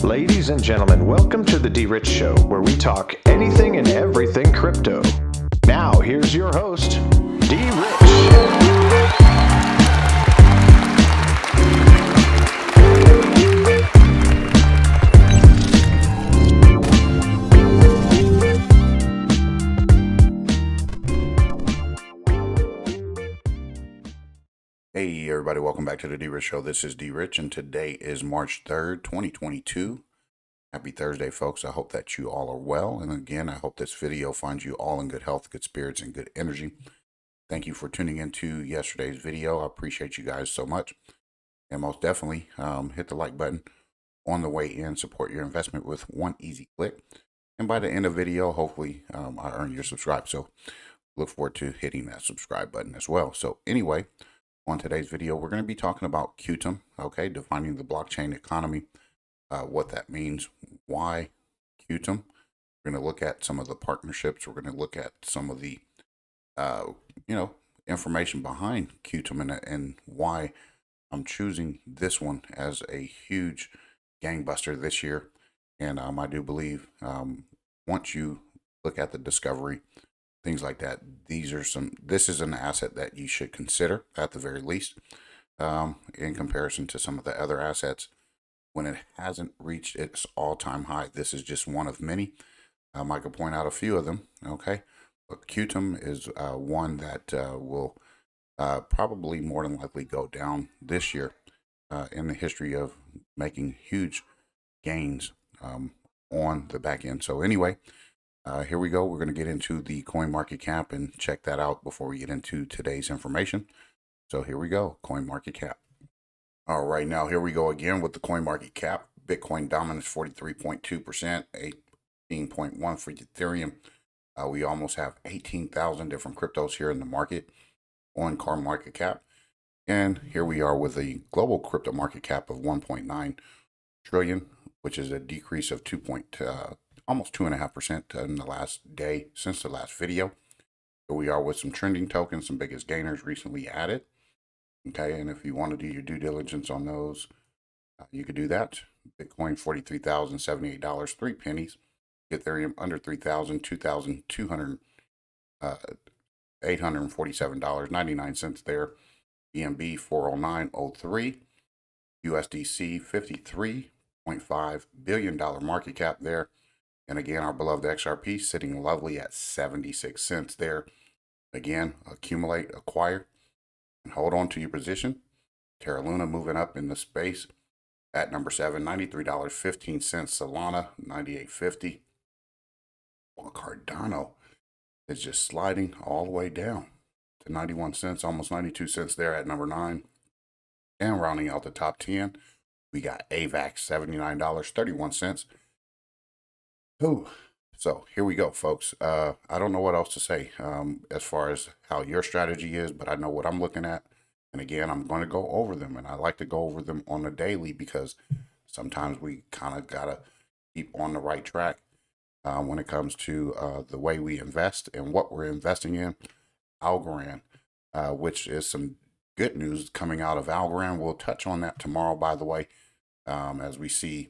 Ladies and gentlemen, welcome to the DRich Show, where we talk anything and everything crypto. Now, here's your host, DRich. Hey everybody, welcome back to the DRich Show. This is DRich and today is March 3rd, 2022. Happy Thursday, folks. I hope that you all are well. And again, I hope this video finds you all in good health, good spirits, and good energy. Thank you for tuning into yesterday's video. I appreciate you guys so much. And most definitely hit the like button on the way in. Support your investment with one easy click. And by the end of the video, hopefully I earn your subscribe. So look forward to hitting that subscribe button as well. So anyway, on today's video, we're going to be talking about QTUM, okay, defining the blockchain economy, what that means, why QTUM. We're going to look at some of the partnerships. We're going to look at some of the, information behind QTUM and why I'm choosing this one as a huge gangbuster this year. And I do believe once you look at the discovery, things like that, this is an asset that you should consider at the very least in comparison to some of the other assets when it hasn't reached its all-time high. This is just one of many. I could point out a few of them, okay? But QTUM is one that will probably more than likely go down this year in the history of making huge gains on the back end. So anyway, here we go. We're going to get into the CoinMarketCap and check that out before we get into today's information. So here we go, CoinMarketCap. All right, now here we go again with the CoinMarketCap. Bitcoin dominance 43.2%, 18.1 for Ethereum. We almost have 18,000 different cryptos here in the market on CoinMarketCap. And here we are with a global crypto market cap of 1.9 trillion, which is a decrease of almost 2.5% in the last day since the last video. Here we are with some trending tokens, some biggest gainers recently added. Okay, and if you want to do your due diligence on those, you could do that. Bitcoin $43,078, 3 pennies. Ethereum under 3,000, $847.99 there. BNB 409.03. USDC $53.5 billion market cap there. And again, our beloved XRP sitting lovely at 76 cents there. Again, accumulate, acquire, and hold on to your position. Terra Luna moving up in the space at number 7, $93.15. Solana, $98.50. Well, Cardano is just sliding all the way down to 91 cents, almost 92 cents there at number 9. And rounding out the top 10, we got AVAX, $79.31. Ooh. So here we go, folks. I don't know what else to say as far as how your strategy is, but I know what I'm looking at. And again, I'm going to go over them. And I like to go over them on a daily because sometimes we kind of got to keep on the right track when it comes to the way we invest and what we're investing in. Algorand, which is some good news coming out of Algorand. We'll touch on that tomorrow, by the way, as we see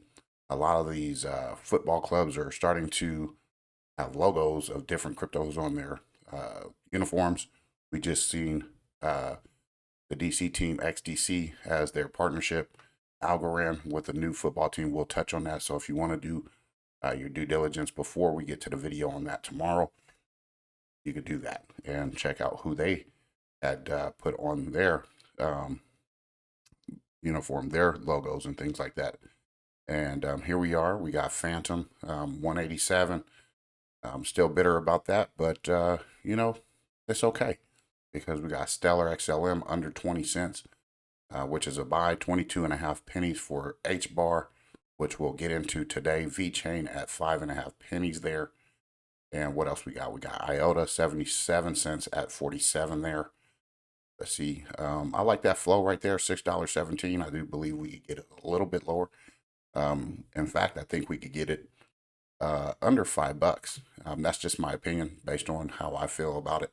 a lot of these football clubs are starting to have logos of different cryptos on their uniforms. We just seen the DC team, XDC, as their partnership, Algorand, with a new football team. We'll touch on that. So if you want to do your due diligence before we get to the video on that tomorrow, you could do that and check out who they had put on their uniform, their logos and things like that. And here we are. We got Phantom 187. I'm still bitter about that, but it's okay because we got Stellar XLM under 20 cents, which is a buy. 22.5 pennies for HBAR, which we'll get into today. VeChain at 5.5 pennies there. And what else we got? We got IOTA 77 cents at 47 there. Let's see. I like that flow right there, $6.17. I do believe we could get it a little bit lower. In fact, I think we could get it under $5. That's just my opinion based on how I feel about it.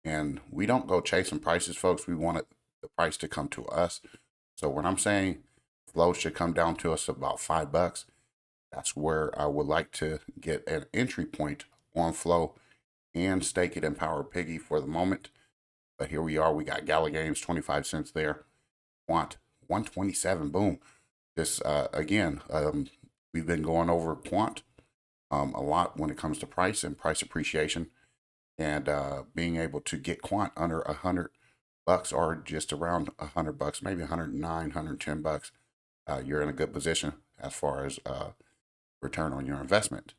And we don't go chasing prices, folks. We want the price to come to us. So when I'm saying flow should come down to us about $5, That's where I would like to get an entry point on Flow and stake it in Power Piggy for the moment. But here we are. We got Gala Games, 25 cents there. Quant, 127. Boom. This, again, we've been going over Quant a lot when it comes to price and price appreciation. And being able to get Quant under $100 or just around $100, maybe 109, $110, you're in a good position as far as return on your investment.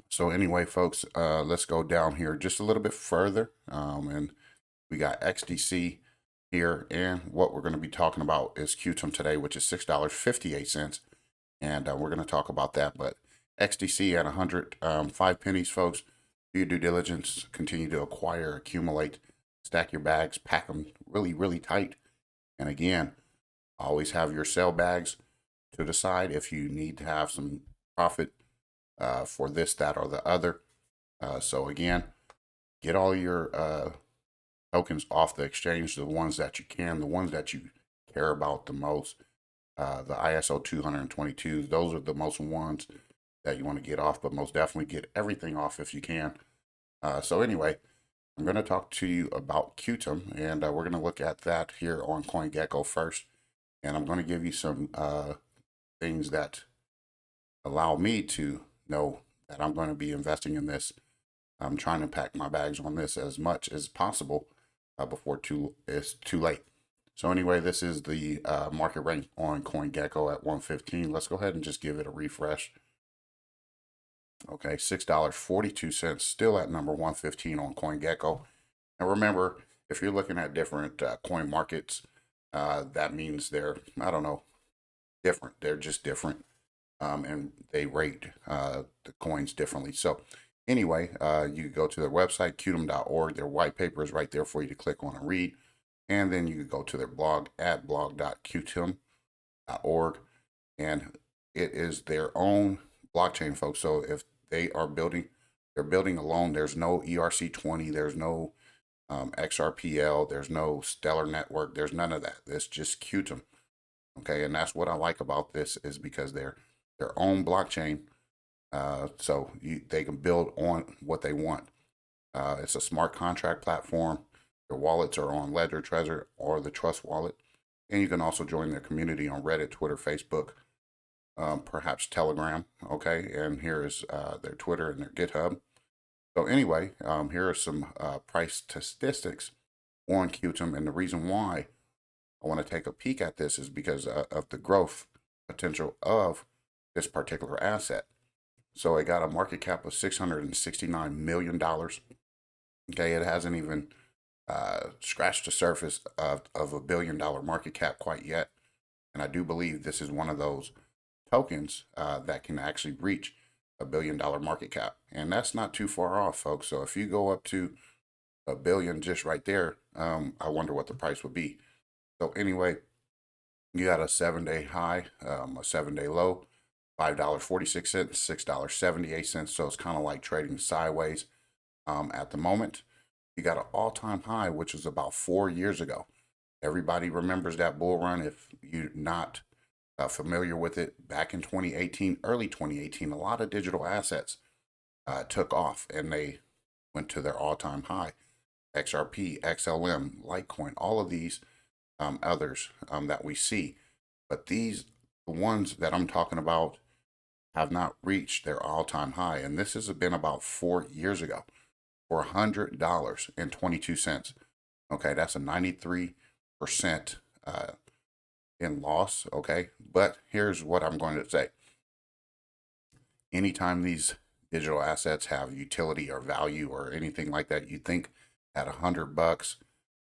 So anyway, folks, let's go down here just a little bit further. And we got XDC here. And what we're going to be talking about is QTUM today, which is $6.58. And we're going to talk about that. But XDC at 105 pennies, folks. Do your due diligence, continue to acquire, accumulate, stack your bags, pack them really, really tight. And again, always have your sell bags to the side if you need to have some profit for this, that, or the other. So again, get all your tokens off the exchange, the ones that you can, the ones that you care about the most. The ISO 222, those are the most ones that you want to get off, but most definitely get everything off if you can. So anyway, I'm going to talk to you about QTUM, and we're going to look at that here on CoinGecko first. And I'm going to give you some things that allow me to know that I'm going to be investing in this. I'm trying to pack my bags on this as much as possible before it's too late. So anyway, this is the market rank on CoinGecko at 115. Let's go ahead and just give it a refresh. Okay, $6.42, still at number 115 on CoinGecko. And remember, if you're looking at different coin markets, that means they're, I don't know, different. They're just different, and they rate the coins differently. So anyway, you go to their website, QTUM.org. Their white paper is right there for you to click on and read. And then you can go to their blog at blog.qtum.org. And it is their own blockchain, folks. So if they are building, they're building alone. There's no ERC20. There's no XRPL. There's no Stellar Network. There's none of that. It's just QTUM. Okay, and that's what I like about this is because they're their own blockchain. So they can build on what they want. It's a smart contract platform. Their wallets are on Ledger, Trezor, or the Trust Wallet. And you can also join their community on Reddit, Twitter, Facebook, perhaps Telegram. Okay, and here is their Twitter and their GitHub. So anyway, here are some price statistics on QTUM, and the reason why I want to take a peek at this is because of the growth potential of this particular asset. So it got a market cap of $669 million. Okay, it hasn't even scratched the surface of $1 billion market cap quite yet. And I do believe this is one of those tokens that can actually reach $1 billion market cap. And that's not too far off, folks. So if you go up to $1 billion just right there, I wonder what the price would be. So anyway, you got a 7-day high, a 7-day low, $5.46, $6.78. So it's kind of like trading sideways at the moment. You got an all-time high, which was about 4 years ago. Everybody remembers that bull run. If you're not familiar with it, back in 2018, early 2018, a lot of digital assets took off and they went to their all-time high. XRP, XLM, Litecoin, all of these others that we see. But the ones that I'm talking about have not reached their all-time high. And this has been about 4 years ago for $100.22. Okay, that's a 93% in loss. Okay, but here's what I'm going to say. Anytime these digital assets have utility or value or anything like that, you think at $100,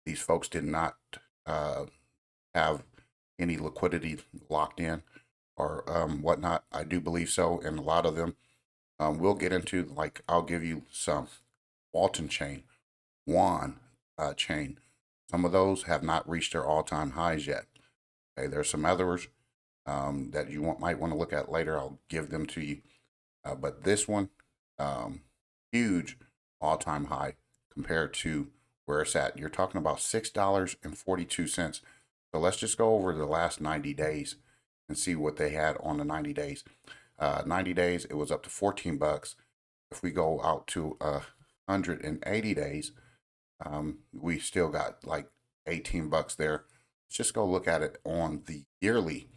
these folks did not have any liquidity locked in or whatnot. I do believe so, and a lot of them we'll get into. Like, I'll give you some Walton chain, Juan chain. Some of those have not reached their all-time highs yet. Okay, there's some others that you might want to look at later. I'll give them to you. But this one, huge all-time high compared to where it's at. You're talking about $6.42. So let's just go over the last 90 days and see what they had on the 90 days. 90 days, it was up to 14 bucks. If we go out to 180 days, we still got like 18 bucks there. Let's just go look at it on the yearly.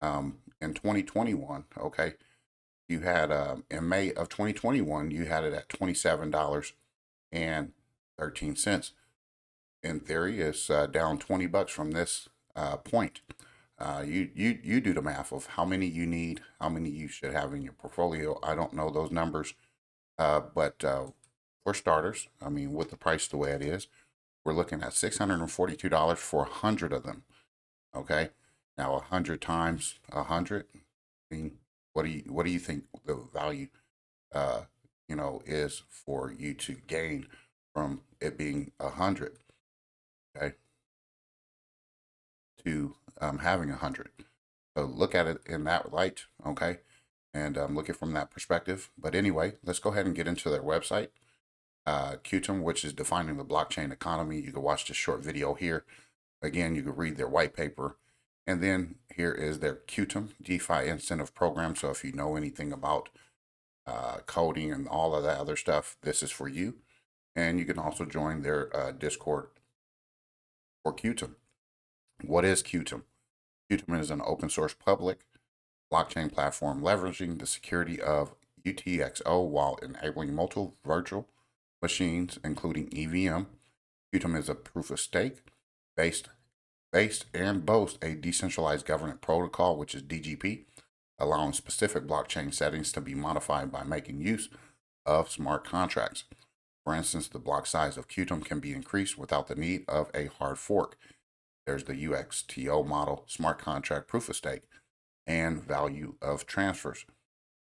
In 2021, okay, you had in May of 2021, you had it at $27.13. In theory, it's down 20 bucks from this point. You do the math of how many you need, how many you should have in your portfolio. I don't know those numbers, but for starters, I mean, with the price the way it is, we're looking at $642 for 100 of them. Okay, now 100 times 100. I mean, what do you think the value, is for you to gain from it being 100? Okay, to having 100. So look at it in that light, okay, and look at it from that perspective. But anyway, let's go ahead and get into their website, QTUM, which is defining the blockchain economy. You can watch this short video here. Again, you can read their white paper. And then here is their QTUM DeFi incentive program. So if you know anything about coding and all of that other stuff, this is for you. And you can also join their Discord for QTUM. What is QTUM? QTUM is an open source public blockchain platform leveraging the security of UTXO while enabling multiple virtual machines, including EVM. QTUM is a proof of stake based and boasts a decentralized governance protocol, which is DGP, allowing specific blockchain settings to be modified by making use of smart contracts. For instance, the block size of QTUM can be increased without the need of a hard fork. There's the UXTO model, smart contract proof of stake, and value of transfers.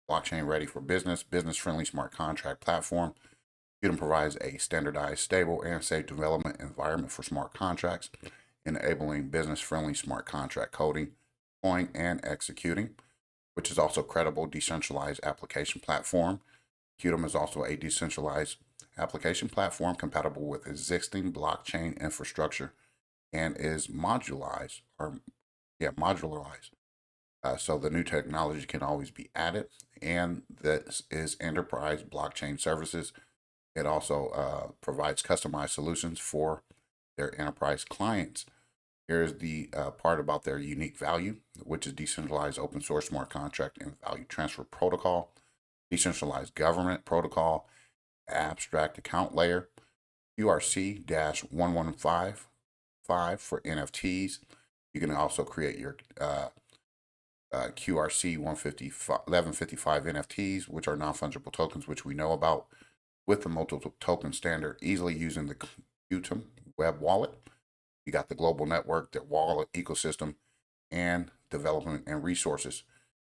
Blockchain ready for business, business-friendly smart contract platform. QTUM provides a standardized, stable, and safe development environment for smart contracts, enabling business-friendly smart contract coding, deploying, and executing, which is also credible decentralized application platform. QTUM is also a decentralized application platform compatible with existing blockchain infrastructure and is modularized. So the new technology can always be added, and this is enterprise blockchain services. It also provides customized solutions for their enterprise clients. Here's the part about their unique value, which is decentralized open source smart contract and value transfer protocol, decentralized government protocol, abstract account layer, QRC-1155 for NFTs. You can also create your QRC 1155 NFTs, which are non-fungible tokens, which we know about, with the multiple token standard, easily using the QTUM web wallet. You got the global network, their wallet ecosystem, and development and resources.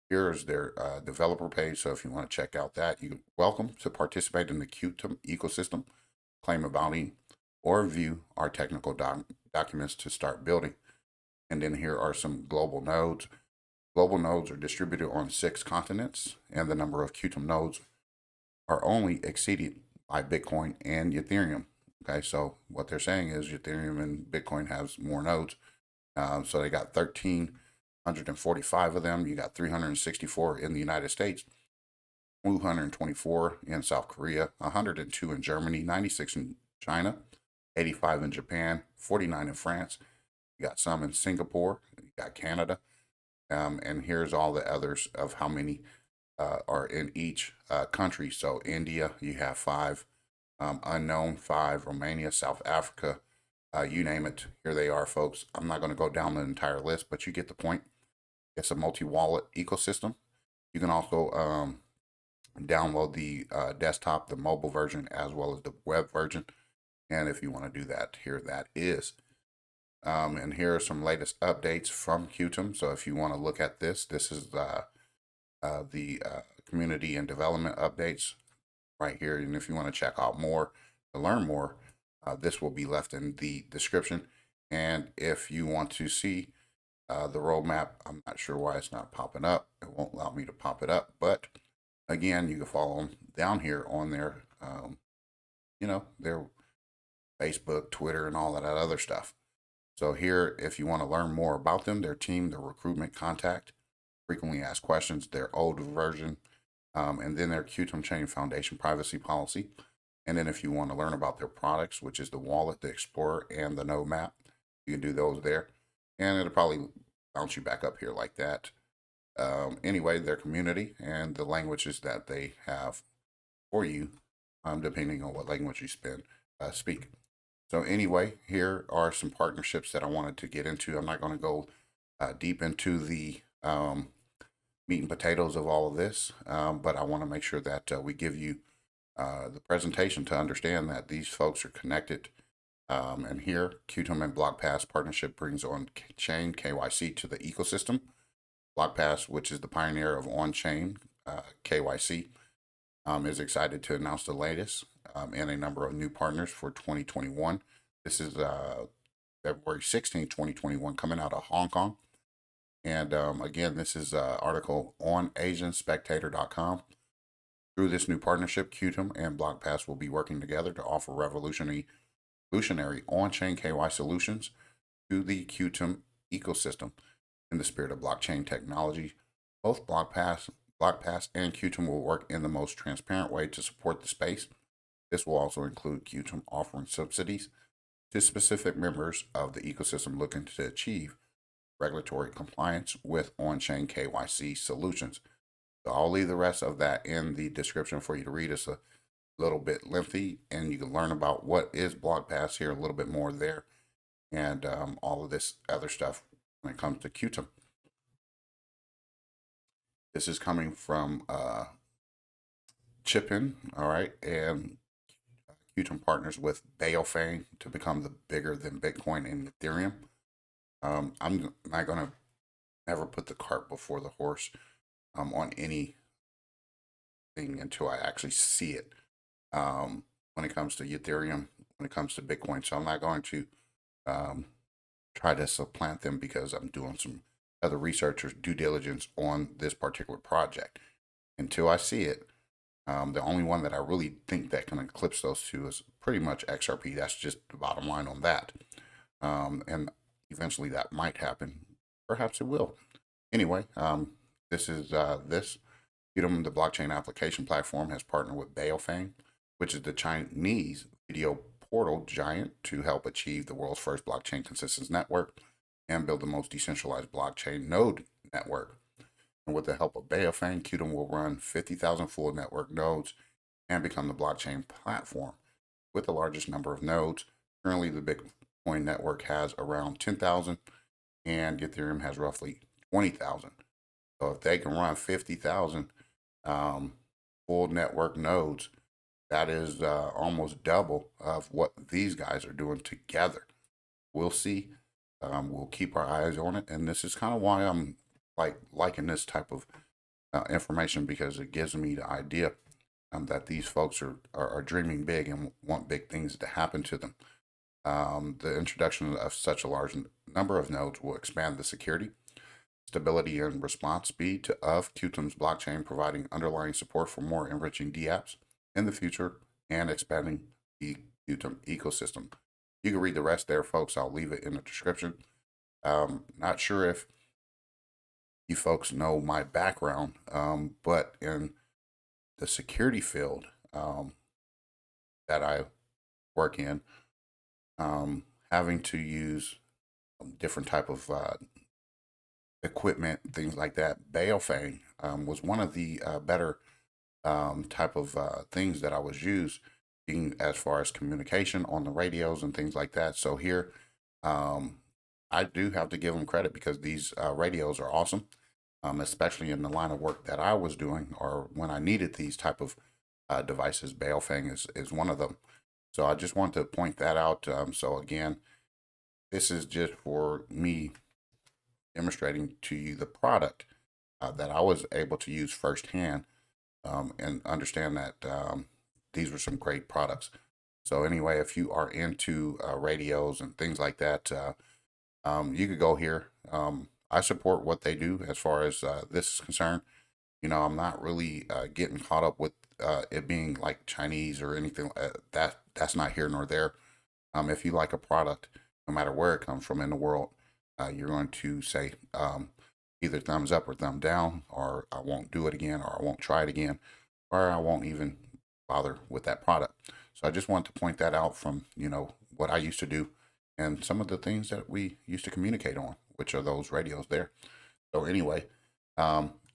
Here's their developer page. So if you want to check out that, you're welcome to participate in the QTUM ecosystem, claim a bounty, or view our technical documents to start building. And then here are some global nodes. Global nodes are distributed on 6 continents, and the number of QTUM nodes are only exceeded by Bitcoin and Ethereum. Okay, so what they're saying is Ethereum and Bitcoin has more nodes. So they got 1,345 of them. You got 364 in the United States, 224 in South Korea, 102 in Germany, 96 in China, 85 in Japan, 49 in France. You got some in Singapore. You got Canada. And here's all the others of how many are in each country. So India, you have 5. Unknown 5, Romania, South Africa, you name it. Here they are, folks. I'm not going to go down the entire list, but you get the point. It's a multi-wallet ecosystem. You can also download the desktop, the mobile version, as well as the web version. And if you want to do that, here that is. And here are some latest updates from QTUM. So if you want to look at this, this is the community and development updates right here. And if you want to check out more, to learn more, this will be left in the description. And if you want to see the roadmap, I'm not sure why it's not popping up. It won't allow me to pop it up. But again, you can follow them down here on their, their Facebook, Twitter, and all of that other stuff. So here, if you want to learn more about them, their team, their recruitment contact, frequently asked questions, their old version, and then their QTUM Chain Foundation privacy policy. And then if you want to learn about their products, which is the wallet, the Explorer, and the node map, you can do those there. And it'll probably bounce you back up here like that. Anyway, their community and the languages that they have for you, depending on what language you speak. So anyway, here are some partnerships that I wanted to get into. I'm not going to go deep into the meat and potatoes of all of this, but I want to make sure that we give you the presentation to understand that these folks are connected. And here, QTUM and Blockpass partnership brings on-chain KYC to the ecosystem. Blockpass, which is the pioneer of on-chain KYC, is excited to announce the latest and a number of new partners for 2021. This is February 16, 2021, coming out of Hong Kong. And again, this is an article on AsianSpectator.com. Through this new partnership, QTUM and Blockpass will be working together to offer revolutionary on-chain KYC solutions to the QTUM ecosystem. In the spirit of blockchain technology, both Blockpass and QTUM will work in the most transparent way to support the space. This will also include QTUM offering subsidies to specific members of the ecosystem looking to achieve regulatory compliance with on-chain KYC solutions. So I'll leave the rest of that in the description for you to read. It's a little bit lengthy, and you can learn about what is Blockpass here, a little bit more there, and all of this other stuff when it comes to QTUM. This is coming from Chipin, all right, and QTUM partners with Baofeng to become the bigger than Bitcoin and Ethereum. I'm not going to ever put the cart before the horse on anything until I actually see it. When it comes to Ethereum, when it comes to Bitcoin, so I'm not going to try to supplant them because I'm doing some other research or due diligence on this particular project. Until I see it, the only one that I really think that can eclipse those two is pretty much XRP. That's just the bottom line on that. And eventually that might happen. Perhaps it will. Anyway, this is this. QTUM, the blockchain application platform, has partnered with Baofeng, which is the Chinese video portal giant, to help achieve the world's first blockchain consensus network and build the most decentralized blockchain node network. And with the help of Baofeng, QTUM will run 50,000 full network nodes and become the blockchain platform with the largest number of nodes. Currently, the Bitcoin network has around 10,000 and Ethereum has roughly 20,000. So if they can run 50,000 full network nodes, that is almost double of what these guys are doing together. We'll see. We'll keep our eyes on it. And this is kind of why I'm liking this type of information, because it gives me the idea that these folks are dreaming big and want big things to happen to them. The introduction of such a large number of nodes will expand the security, stability, and response speed of QTUM's blockchain, providing underlying support for more enriching dApps in the future and expanding the QTUM ecosystem. You can read the rest there, folks. I'll leave it in the description. Not sure if you folks know my background, but in the security field that I work in, having to use different type of equipment, things like that, Baofeng was one of the better type of things that I was using as far as communication on the radios and things like that. So here, I do have to give them credit because these radios are awesome, especially in the line of work that I was doing, or when I needed these type of devices. Baofeng is one of them. So I just want to point that out. So again, this is just for me demonstrating to you the product that I was able to use firsthand, and understand that these were some great products. So anyway, if you are into radios and things like that, you could go here. I support what they do as far as this is concerned. You know, I'm not really getting caught up with it being like Chinese or anything. That's not here nor there. If you like a product, no matter where it comes from in the world, you're going to say, either thumbs up or thumb down, or I won't do it again, or I won't try it again, or I won't even bother with that product. So I just want to point that out from, what I used to do and some of the things that we used to communicate on, which are those radios there. So anyway,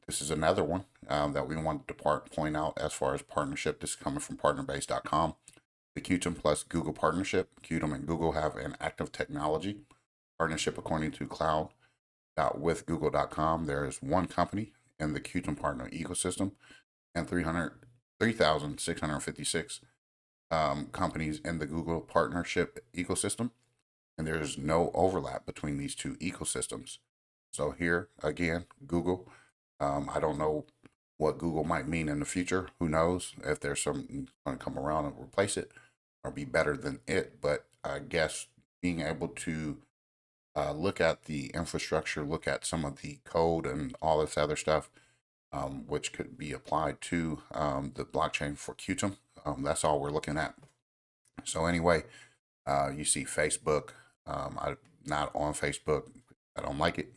this is another one that we wanted to point out as far as partnership. This is coming from partnerbase.com. The QTUM plus Google partnership. QTUM and Google have an active technology partnership according to cloud.withgoogle.com. There is one company in the QTUM partner ecosystem and 3,656 companies in the Google partnership ecosystem. And there's no overlap between these two ecosystems. So here again, Google, I don't know what Google might mean in the future. Who knows if there's something going to come around and replace it or be better than it. But I guess being able to look at the infrastructure, look at some of the code and all this other stuff, which could be applied to the blockchain for QTUM. That's all we're looking at. So anyway, you see Facebook. I'm not on Facebook. I don't like it.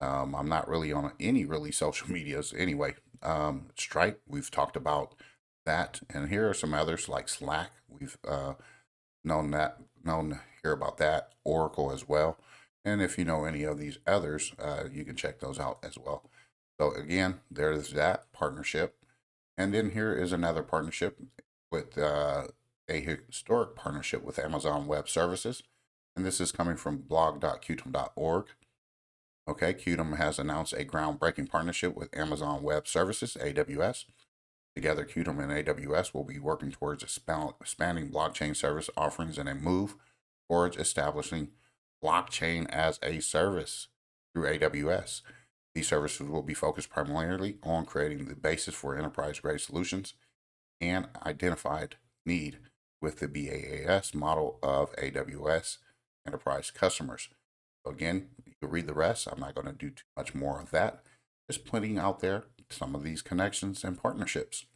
I'm not really on any really social medias anyway. Stripe, we've talked about that. And here are some others like Slack. We've known to hear about that. Oracle as well. And if you know any of these others, you can check those out as well. So again, there's that partnership. And then here is another partnership with a historic partnership with Amazon Web Services. And this is coming from blog.qtum.org. Okay, QTUM has announced a groundbreaking partnership with Amazon Web Services, AWS. Together, QTUM and AWS will be working towards expanding blockchain service offerings in a move towards establishing blockchain as a service through AWS. These services will be focused primarily on creating the basis for enterprise-grade solutions and identified need with the BaaS model of AWS enterprise customers. So again, you can read the rest. I'm not going to do too much more of that. Just putting out there some of these connections and partnerships.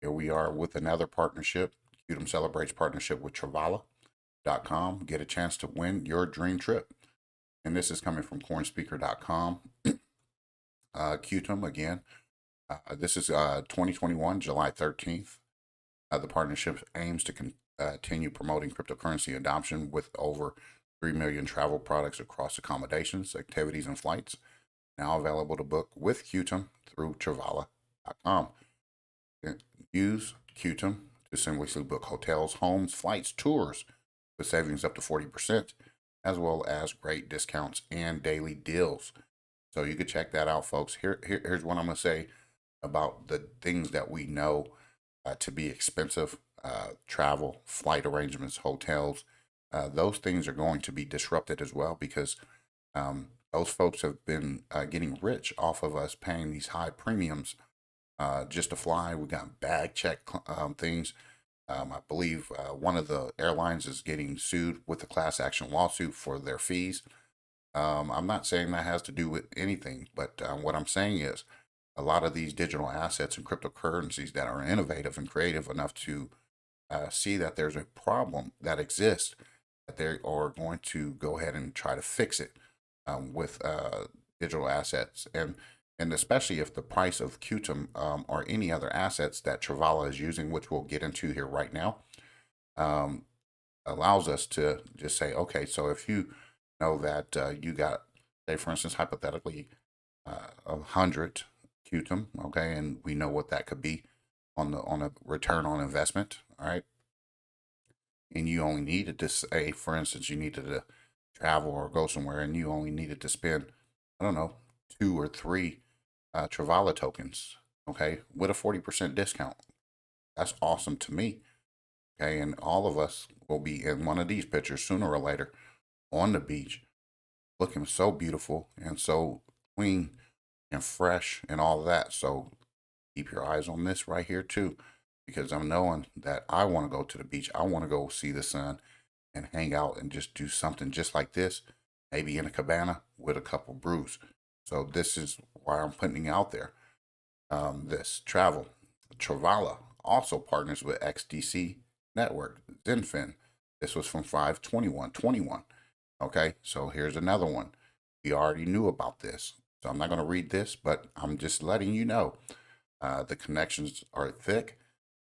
Here we are with another partnership. QTUM celebrates partnership with Travala.com. Get a chance to win your dream trip. And this is coming from coinspeaker.com. QTUM again. This is 2021, July 13th. The partnership aims to continue promoting cryptocurrency adoption with over 3 million travel products across accommodations, activities, and flights. Now available to book with QTUM through Travala.com. Use QTUM to seamlessly book hotels, homes, flights, tours with savings up to 40%, as well as great discounts and daily deals. So you can check that out, folks. Here's what I'm going to say about the things that we know to be expensive. Travel, flight arrangements, hotels. Those things are going to be disrupted as well because those folks have been getting rich off of us paying these high premiums just to fly. We got bag check things. I believe one of the airlines is getting sued with a class action lawsuit for their fees. I'm not saying that has to do with anything, but what I'm saying is a lot of these digital assets and cryptocurrencies that are innovative and creative enough to see that there's a problem that exists, that they are going to go ahead and try to fix it with digital assets. And especially if the price of QTUM or any other assets that Travala is using, which we'll get into here right now, allows us to just say, okay, so if you know that you got, say, for instance, hypothetically, 100 QTUM, okay, and we know what that could be on a return on investment, all right, and you only needed to say, for instance, you needed to travel or go somewhere, and you only needed to spend, I don't know, 2 or 3 Travala tokens, okay, with a 40% discount. That's awesome to me, okay, and all of us will be in one of these pictures sooner or later on the beach, looking so beautiful and so clean and fresh and all of that. So keep your eyes on this right here too, because I'm knowing that I want to go to the beach. I want to go see the sun and hang out and just do something just like this, maybe in a cabana with a couple brews. So this is why I'm putting it out there. This Travala also partners with XDC Network, Zenfin. This was from 5/21/21. Okay, so here's another one. We already knew about this. So I'm not going to read this, but I'm just letting you know the connections are thick,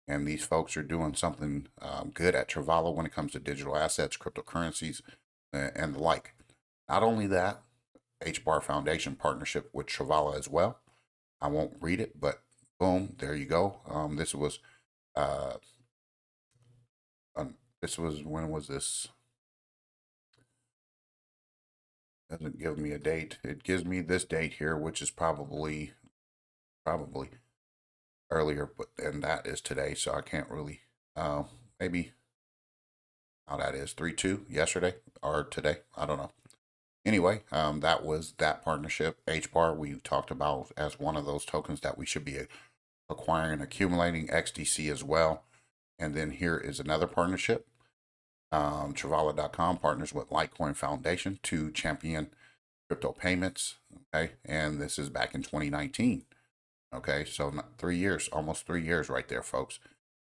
and these folks are doing something good at Travala when it comes to digital assets, cryptocurrencies, and the like. Not only that, HBAR Foundation partnership with Travala as well. I won't read it, but boom, there you go. Uh, when was this? Doesn't give me a date. It gives me this date here, which is probably earlier, but and that is today, so I can't really maybe how that is 3/2 yesterday or today. I don't know. Anyway, that was that partnership. HBAR we talked about as one of those tokens that we should be acquiring and accumulating XDC as well. And then here is another partnership. Travala.com partners with Litecoin Foundation to champion crypto payments. Okay, and this is back in 2019. Okay, so 3 years, almost 3 years right there, folks.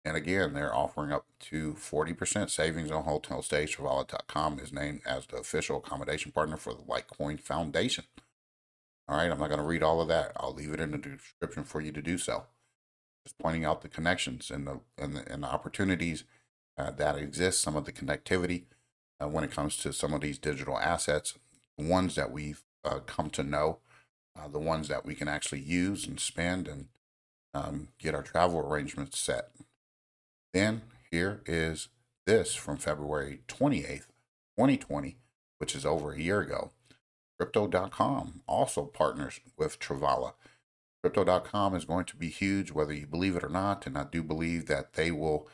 And again, they're offering up to 40% savings on hotel stays. Travala.com is named as the official accommodation partner for the Litecoin Foundation. All right, I'm not going to read all of that. I'll leave it in the description for you to do so. Just pointing out the connections and the opportunities that exist, some of the connectivity when it comes to some of these digital assets, the ones that we've come to know, the ones that we can actually use and spend and get our travel arrangements set. Then here is this from February 28th, 2020, which is over a year ago. Crypto.com also partners with Travala. Crypto.com is going to be huge, whether you believe it or not, and I do believe that they will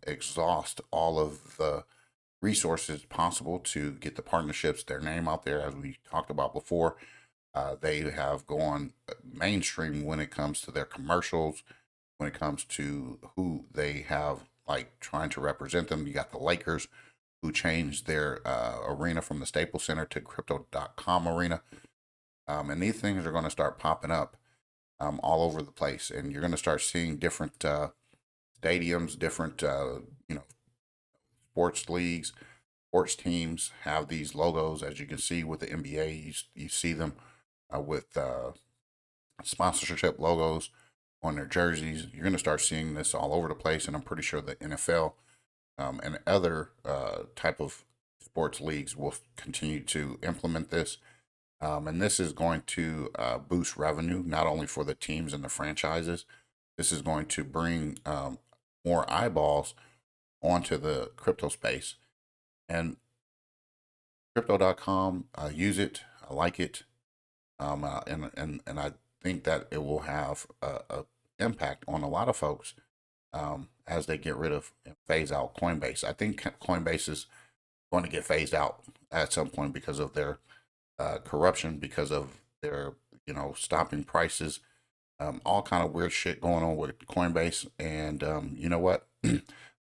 exhaust all of the resources possible to get the partnerships, their name out there, as we talked about before. They have gone mainstream when it comes to their commercials, when it comes to who they have like trying to represent them. You got the Lakers, who changed their arena from the Staples Center to Crypto.com Arena. And these things are going to start popping up all over the place. And you're going to start seeing different stadiums, different, sports leagues, sports teams have these logos. As you can see with the NBA, you see them with sponsorship logos on their jerseys. You're going to start seeing this all over the place, and I'm pretty sure the NFL and other type of sports leagues will continue to implement this. And this is going to boost revenue, not only for the teams and the franchises. This is going to bring more eyeballs onto the crypto space. And Crypto.com, I use it, I like it, and I think that it will have a impact on a lot of folks as they get rid of and phase out Coinbase. I think Coinbase is going to get phased out at some point because of their corruption, because of their stopping prices, all kind of weird shit going on with Coinbase. And you know what?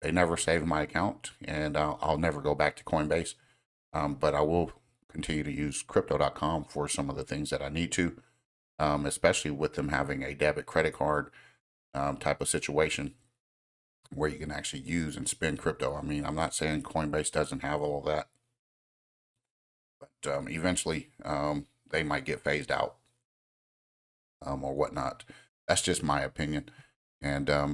They never saved my account, and I'll never go back to Coinbase. But I will continue to use Crypto.com for some of the things that I need to, especially with them having a debit credit card type of situation where you can actually use and spend crypto. I mean, I'm not saying Coinbase doesn't have all of that, but eventually they might get phased out or whatnot. That's just my opinion. And I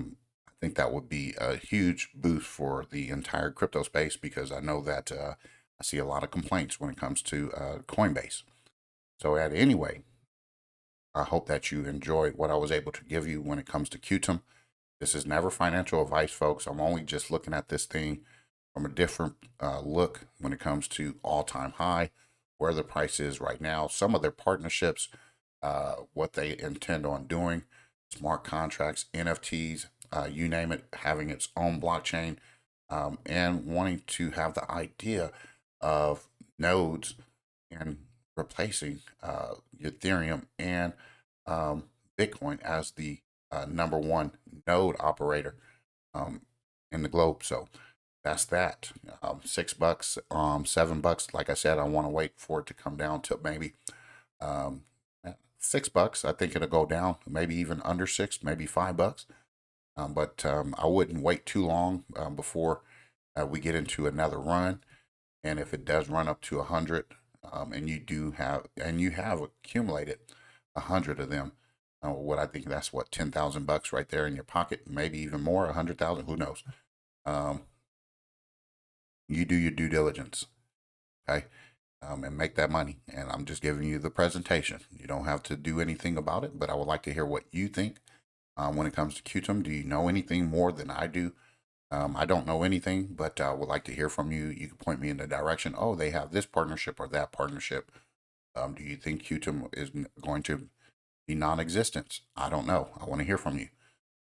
think that would be a huge boost for the entire crypto space, because I know that I see a lot of complaints when it comes to Coinbase. So anyway, I hope that you enjoyed what I was able to give you when it comes to QTUM. This is never financial advice, folks. I'm only just looking at this thing from a different look when it comes to all-time high, where the price is right now, some of their partnerships, what they intend on doing, smart contracts, NFTs, you name it, having its own blockchain, and wanting to have the idea of nodes and replacing Ethereum and Bitcoin as the number one node operator in the globe. So that's that. $6, $7. Like I said, I want to wait for it to come down to maybe $6. I think it'll go down, maybe even under $6, maybe $5. But I wouldn't wait too long before we get into another run. And if it does run up to 100, and you have accumulated 100 of them. What I think that's what, $10,000 right there in your pocket, maybe even more, 100,000, who knows? You do your due diligence, okay, and make that money. And I'm just giving you the presentation. You don't have to do anything about it, but I would like to hear what you think when it comes to QTUM. Do you know anything more than I do? I don't know anything, but I would like to hear from you. You can point me in the direction. Oh, they have this partnership or that partnership. Do you think QTUM is going to be non-existent? I don't know. I want to hear from you.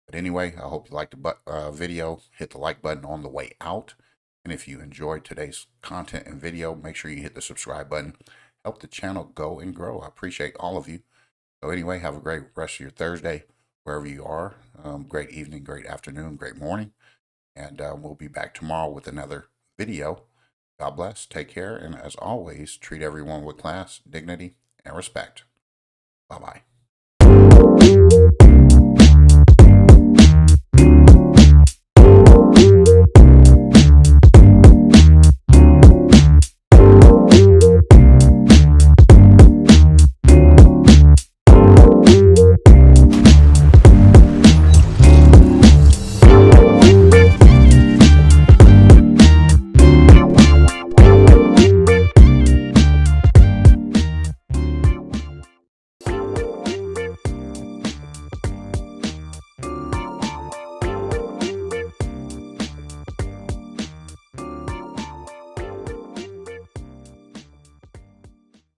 But anyway, I hope you liked the video. Hit the like button on the way out. And if you enjoyed today's content and video, make sure you hit the subscribe button. Help the channel go and grow. I appreciate all of you. So anyway, have a great rest of your Thursday, wherever you are. Great evening, great afternoon, great morning. And we'll be back tomorrow with another video. God bless, take care, and as always, treat everyone with class, dignity, and respect. Bye-bye.